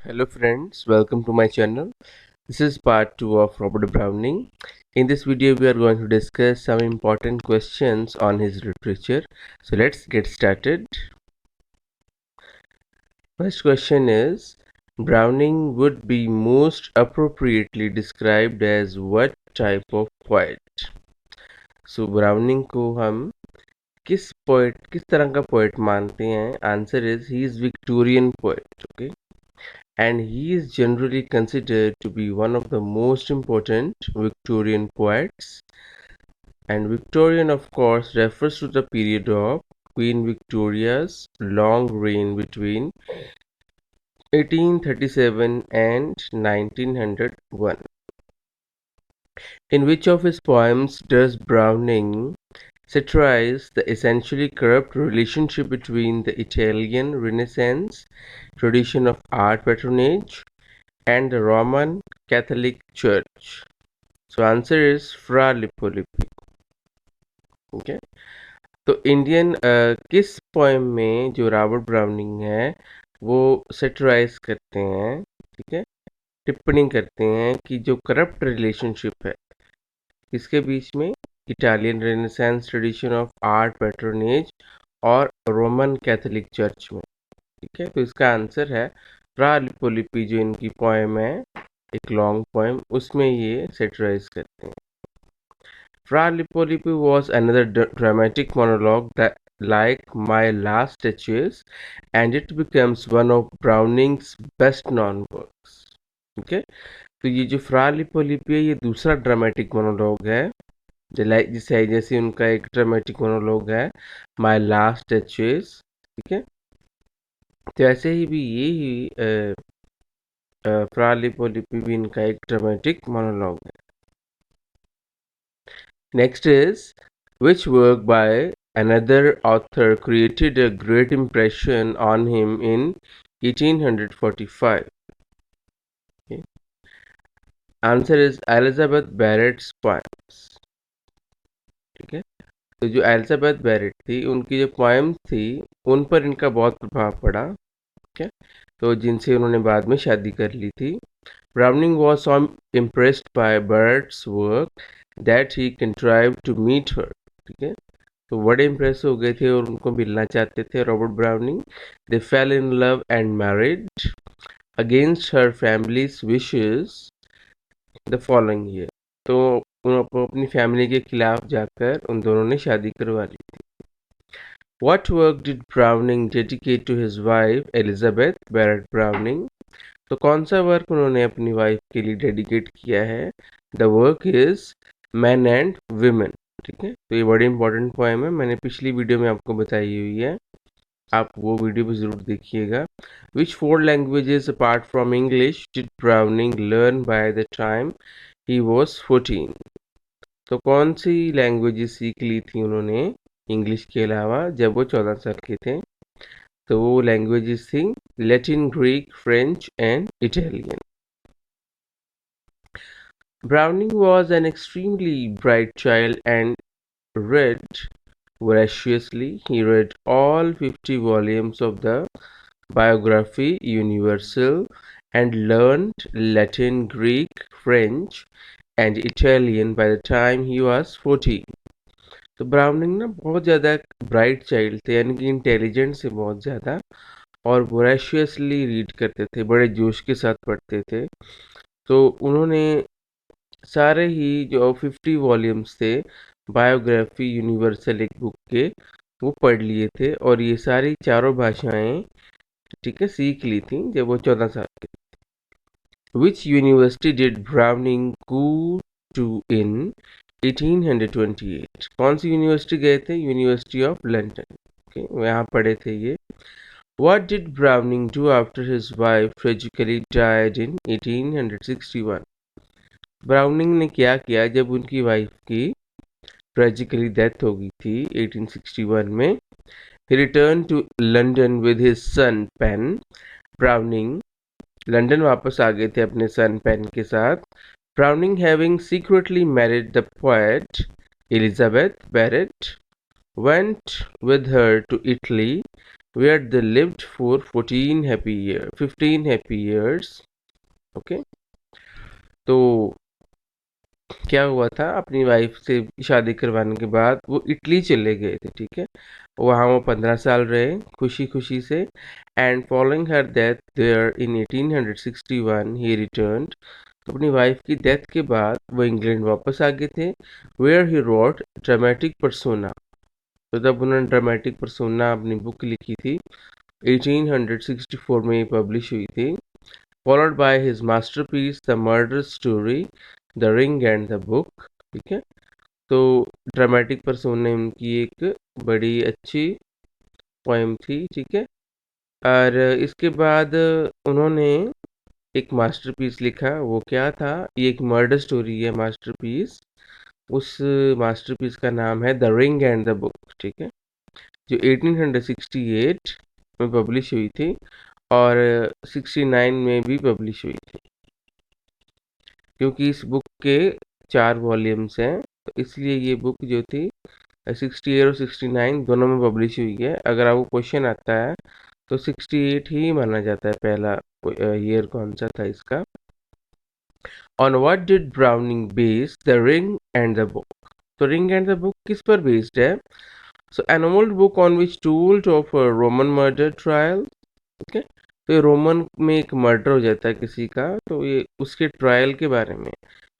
Hello friends, welcome to my channel. This is part 2 of Robert Browning. In this video we are going to discuss some important questions on his literature. So let's get started. First question is, Browning would be most appropriately described as what type of poet? So Browning को हम किस तरह का poet मानते हैं? Answer is he is Victorian poet. Okay. And he is generally considered to be one of the most important Victorian poets. And Victorian, of course, refers to the period of Queen Victoria's long reign between 1837 and 1901. In which of his poems does Browning satirize the essentially corrupt relationship between the Italian Renaissance tradition of art patronage and the Roman Catholic Church? So answer is Fra Lippo Lippi. Okay. तो Indian किस poem में जो Robert browning है वो सेटराइज करते हैं, ठीक है, टिप्पणी करते हैं कि जो करप्ट रिलेशनशिप है इसके बीच में Italian renaissance tradition of art patronage और रोमन कैथोलिक चर्च में, ठीक है। तो इसका आंसर है फ्रा लिप्पो लिप्पी, जो इनकी पोएम है, एक लॉन्ग पोएम, उसमें ये सेटराइज करते हैं। Fra Lippo Lippi was another dramatic monologue that, like My Last Duchess, and it becomes one of Browning's best known works. Okay? तो ये जो फ्रा लिपो लिपि है ये दूसरा ड्रामेटिक मोनोलॉग है, जैसे उनका एक ड्रामेटिक मोनोलॉग है माय लास्ट डचेस, ठीक है। तो ऐसे ही भी ये ही फ्रा लिपो लिपि भी इनका एक ड्रामेटिक मोनोलॉग है। Next is, which work by another author created a great impression on him in 1845? Okay. Answer is Elizabeth Barrett's poems. ठीक है, तो जो एलिजाबेथ बैरेट थी उनकी जो पोएम थी उन पर इनका बहुत प्रभाव पड़ा, ठीक है, तो जिनसे उन्होंने बाद में शादी कर ली थी। Browning was so impressed by Barrett's work that he contrived to meet her, ठीक है, तो बड़े इम्प्रेस हो गए थे और उनको मिलना चाहते थे Robert browning. They fail in love and married against her families wishes the following year, तो अपनी फैमिली के खिलाफ जाकर उन दोनों ने शादी करवा ली थी। What work did Browning dedicate to his wife Elizabeth Barrett Browning? तो कौन सा वर्क उन्होंने अपनी वाइफ के लिए डेडिकेट किया है? The work is man and women, ठीक है, तो ये बड़ी इंपॉर्टेंट पोएम है, मैंने पिछली वीडियो में आपको बताई हुई है, आप वो वीडियो भी ज़रूर देखिएगा। विच 4 languages apart from English did browning learn by the time he was 14? तो कौन सी लैंग्वेजेस सीख ली थी उन्होंने इंग्लिश के अलावा जब वो 14 साल के थे? तो वो लैंग्वेजेस थी Latin, Greek, French and Italian. Browning was an extremely bright child and read voraciously. He read all 50 volumes of the Biography Universal and learned Latin, Greek, French and Italian by the time he was 14. तो browning ना बहुत ज़्यादा bright child थे, यानी कि intelligent से बहुत ज़्यादा, और वोरेशियसली रीड करते थे, बड़े जोश के साथ पढ़ते थे। तो उन्होंने सारे ही जो 50 वॉल्यूम्स थे बायोग्राफी यूनिवर्सल एक बुक के, वो पढ़ लिए थे, और ये सारी चारों भाषाएं, ठीक है, सीख ली थी जब वो 14 साल के थे। Which university did Browning go to in 1828? कौन सी यूनिवर्सिटी गए थे? यूनिवर्सिटी ऑफ लंदन, ओके, यहाँ पढ़े थे ये। What did Browning do after his wife tragically died in 1861? Browning ने क्या किया जब उनकी वाइफ की ट्रेजिकली डेथ हो गई थी 1861 में? He returned to London with his son Pen. Browning London वापस आ गए थे अपने सन पेन के साथ। Browning having secretly married the poet Elizabeth Barrett went with her to Italy, where they lived for 15 happy years. Okay, तो क्या हुआ था, अपनी वाइफ से शादी करवाने के बाद वो इटली चले गए थे, ठीक है। वहाँ वो 15 साल रहे खुशी खुशी से, and following her death there in 1861 he returned. तो अपनी वाइफ की डेथ के बाद वो इंग्लैंड वापस आ गए थे, where he wrote dramatic persona. तो तब उन्होंने ड्रामेटिक परसोना अपनी बुक लिखी थी, 1864 में पब्लिश हुई थी, followed by his masterpiece The Murder Story, The Ring and the Book, ठीक है। तो ड्रामेटिक परसोना उनकी एक बड़ी अच्छी पोएम थी, ठीक है। और इसके बाद उन्होंने एक मास्टरपीस लिखा, वो क्या था, ये एक मर्डर स्टोरी है मास्टरपीस। उस मास्टरपीस का नाम है the ring and the book, ठीक है, जो 1868 में पब्लिश हुई थी और 69 में भी पब्लिश हुई थी। क्योंकि इस बुक के 4 वॉल्यूम्स हैं, तो इसलिए ये बुक जो थी 68 और 69 दोनों में पब्लिश हुई है। अगर आपको क्वेश्चन आता है तो 68 ही माना जाता है पहला ईयर कौन सा था इसका। On what did Browning base the ring and the book. तो रिंग एंड द बुक किस पर बेस्ड है? So an old book on which told of Roman murder trial, okay. तो ये रोमन में एक मर्डर हो जाता है किसी का, तो ये उसके ट्रायल के बारे में,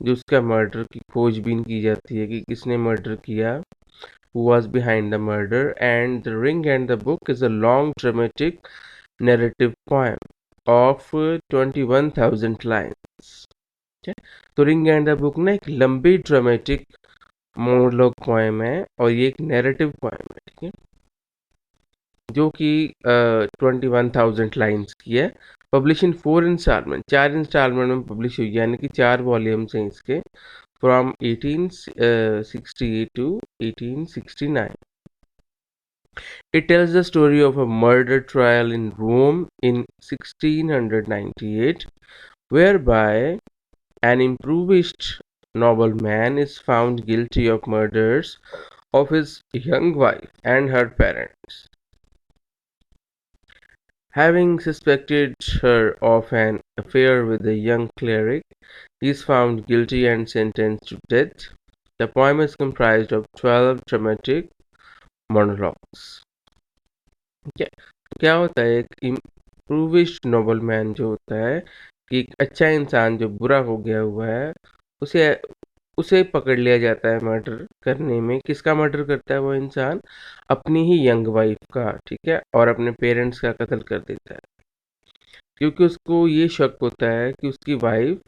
जो उसका मर्डर की खोजबीन की जाती है कि किसने मर्डर किया, who was behind the murder. And The Ring and the Book is a long dramatic narrative poem of 21,000 lines. ठीक है, तो रिंग एंड द बुक ना एक लंबी ड्रामेटिक मोनोलॉग पोएम है और ये एक नैरेटिव पोएम है, ठीक है, जो कि 21,000 लाइन्स की है। पब्लिश इन 4 इंस्टॉलमेंट, 4 इंस्टॉलमेंट में पब्लिश हुई, यानी कि 4 वॉल्यूम्स हैं इसके, from 1868 to 1869. It tells the story of a murder trial in Rome in 1698, whereby an impoverished nobleman is found guilty of murders of his young wife and her parents. Having suspected her of an affair with a young cleric, he is found guilty and sentenced to death. The poem is comprised of 12 dramatic monologues. क्या क्या होता है, एक इम्प्रूविस्ट noble man जो होता है, कि एक अच्छा इंसान जो बुरा हो गया हुआ है, उसे उसे पकड़ लिया जाता है मर्डर करने में। किसका मर्डर करता है वो इंसान? अपनी ही यंग वाइफ का, ठीक है, और अपने पेरेंट्स का कत्ल कर देता है, क्योंकि उसको ये शक होता है कि उसकी वाइफ,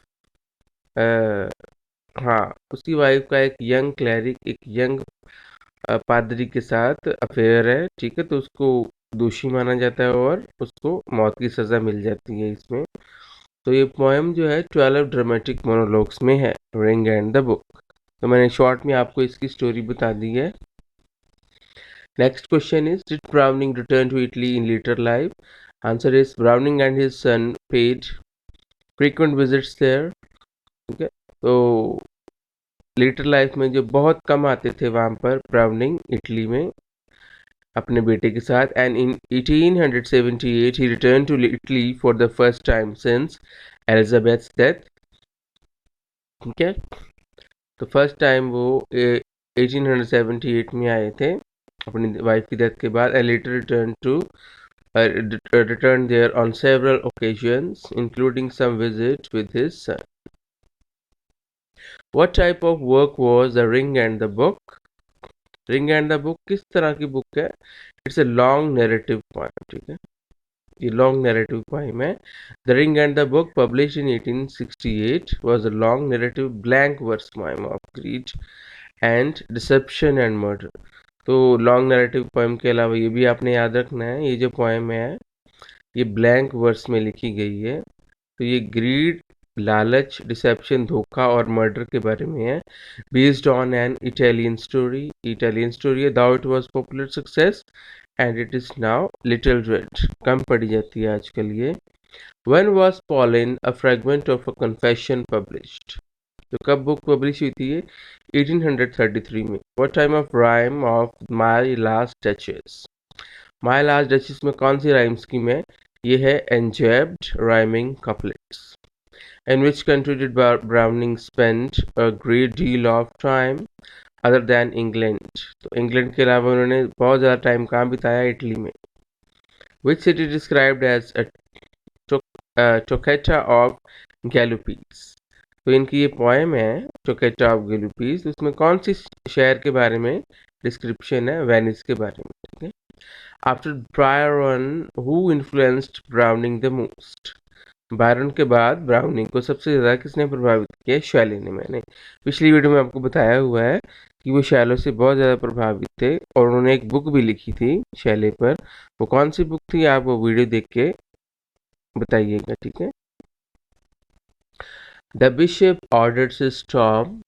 हाँ, उसकी वाइफ का एक यंग क्लैरिक, एक यंग पादरी के साथ अफेयर है, ठीक है, तो उसको दोषी माना जाता है और उसको मौत की सज़ा मिल जाती है इसमें। तो ये पोएम जो है 12 ड्रामेटिक मोनोलॉग्स में है, रिंग एंड द बुक। तो मैंने शॉर्ट में आपको इसकी स्टोरी बता दी है। Next question is, did Browning return to Italy in later life? Answer is Browning and his son paid frequent visits there, ठीक है। तो लेटर लाइफ में जो बहुत कम आते थे वहाँ पर ब्राउनिंग इटली में अपने बेटे के साथ, एंड इन 1878 ही return to Italy for the first time since Elizabeth's death, ठीक है। तो फर्स्ट टाइम वो 1878 में आए थे अपनी वाइफ की डेथ के बाद, and later returned there on several occasions, including some visit with his son. What type of work was The Ring and the Book? Ring and the book किस तरह की बुक है? It's a long narrative poem, ठीक है, ये long narrative poem है। The ring and the book publish in 1868 was a long narrative blank verse poem of greed and deception and murder. तो long narrative poem के अलावा ये भी आपने याद रखना है, ये जो पोएम है ये ब्लैंक वर्स में लिखी गई है। तो ये ग्रीड, लालच, डिसेप्शन, धोखा और मर्डर के बारे में है, based on an Italian story. Italian story है, though it was popular success and it is now little read, कम पड़ी जाती है आजकल ये। When was Pauline a fragment of a confession published? तो कब बुक पब्लिश हुई थी ये? 1833 में। What time of rhyme of My Last Duchess? My Last Duchess में कौन सी राइम स्कीम है? ये है enjambed rhyming couplets. In which country did Browning spend a great deal of time other than England? तो इंग्लैंड के अलावा उन्होंने बहुत ज़्यादा टाइम कहाँ बिताया? इटली में। Which city described as a Toccata of Galuppi? तो इनकी ये पोएम है Toccata of Galuppi, उसमें कौन सी शहर के बारे में डिस्क्रिप्शन है? वेनिस के बारे में। ठीक है। After Byron, who influenced Browning the most? Byron के बाद ब्राउनिंग को सबसे ज़्यादा किसने प्रभावित किया? शैले ने। मैंने पिछली वीडियो में आपको बताया हुआ है कि वो शैलो से बहुत ज़्यादा प्रभावित थे और उन्होंने एक बुक भी लिखी थी शैले पर। वो कौन सी बुक थी? आप वो वीडियो देख के बताइएगा। ठीक है। The bishop orders his tomb,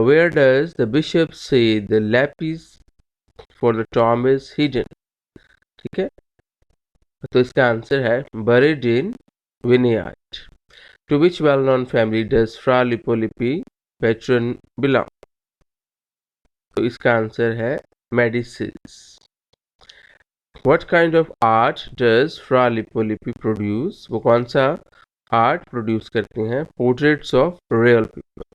where does the bishop say the lapis for the tomb is hidden? ठीक है। तो इसका आंसर है बuried in Vineyard. To which well-known family does Fra Lippo Lippi patron belong? तो इसका आंसर है Medicis. What kind of art does Fra Lippo Lippi produce? वो कौन सा आर्ट प्रोड्यूस करते हैं? Portraits of real people.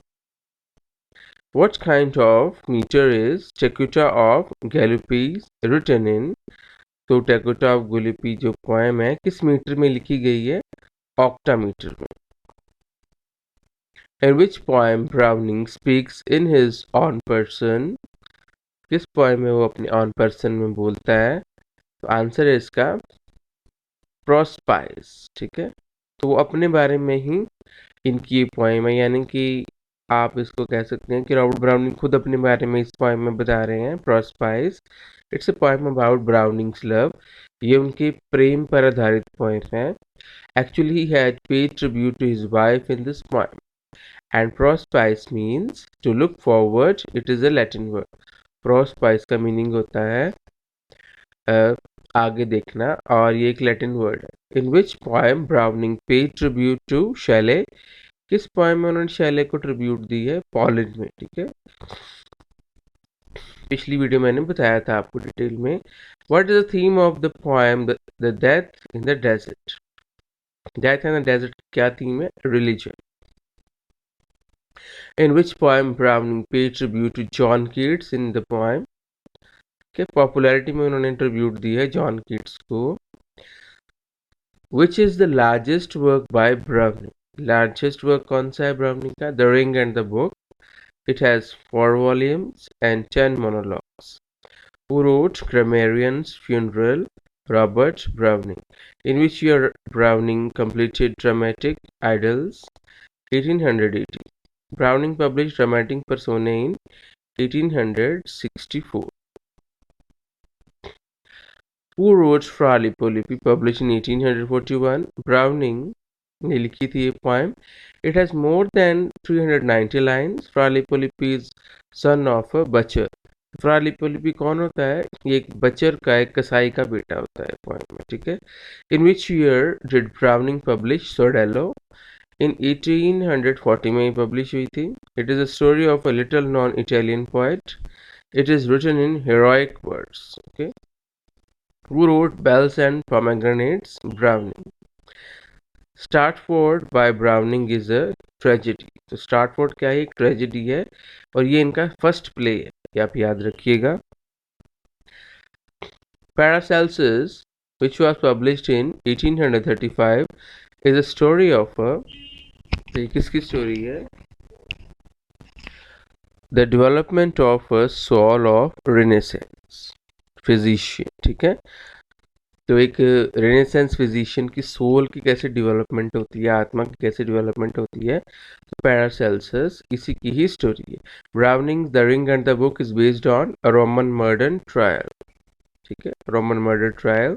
What kind of meter is Toccata of Galuppi written in? तो Toccata of Galuppi जो पोएम है किस मीटर में लिखी गई है? ऑक्टामीटर में। In which poem Browning speaks in his own person? किस पोएम में वो अपने ऑन पर्सन में बोलता है? तो आंसर है इसका प्रोस्पाइस। ठीक है। तो वो अपने बारे में ही इनकी पोएम है, यानी कि आप इसको कह सकते हैं कि रॉबर्ट ब्राउनिंग खुद अपने बारे में इस पोएम में बता रहे हैं। Prospice it's a poem about Browning's love. ये उनके प्रेम पर आधारित पोएम है। Actually, he had paid tribute to his wife in this poem. And prospice means to look forward. It is a Latin word. Prospice का meaning होता है आगे देखना, और ये एक लैटिन वर्ड है। In which poem Browning paid tribute to Shelley? किस पोएम में उन्होंने शैले को ट्रिब्यूट दी है? पोलैंड में। ठीक है। पिछली वीडियो मैंने बताया था आपको डिटेल में। What is the theme of the poem The Death in the Desert? Death in the desert क्या थीम है? Religion. In which poem Browning paid tribute to John Keats? In the poem के popularity में उन्होंने tribute दी है John Keats को। Which is the largest work by Browning? Largest work कौन सा है ब्राउनिंग का? The ring and the book. It has 4 volumes and 10 monologues. Who wrote Grammarian's Funeral? Robert Browning. In which year Browning completed Dramatic Idylls? 1880. Browning published Dramatic Personae in 1864. Who wrote Fra Lippo Lippi? Published in 1841. Browning ने लिखी थी ये poem. It has more than 390 lines. Fra Lippo Lippi is son of a butcher. Fra lipo लिपि कौन होता है? ये एक बचर का, एक कसाई का बेटा होता है पोएम में। ठीक है। In which year did Browning publish Sordello? In 1840 में पब्लिश हुई थी। It is a story of a little known Italian poet. It is written in heroic words. Okay. Who wrote Bells and Pomegranates? Browning. Strafford by Browning is a tragedy. तो Strafford क्या है? एक tragedy है और ये इनका first play है, ये आप याद रखिएगा। Paracelsus, which was published in 1835, is a story of a, तो ये किसकी स्टोरी है? The development of a soul of Renaissance physician. ठीक है। तो एक रेनेसेंस फिजिशियन की सोल की कैसे डेवलपमेंट होती है, आत्मा की कैसे डेवलपमेंट होती है, तो पैरासेल्सस इसी की ही स्टोरी है। Browning the ring and the book is based on a Roman murder trial. ठीक है। Roman murder trial.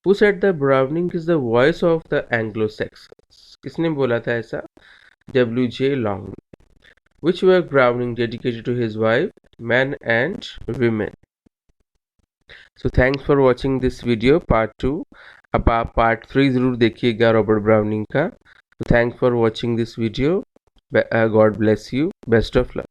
Who said the browning is the voice of the Anglo Saxons? किसने बोला था ऐसा? W.J. Long. Which work Browning dedicated to his wife, Men and Women? So thanks for watching this video part 2. अब आप part 3 ज़रूर देखिएगा Robert browning का। So thanks for watching this video. God bless you. Best of luck.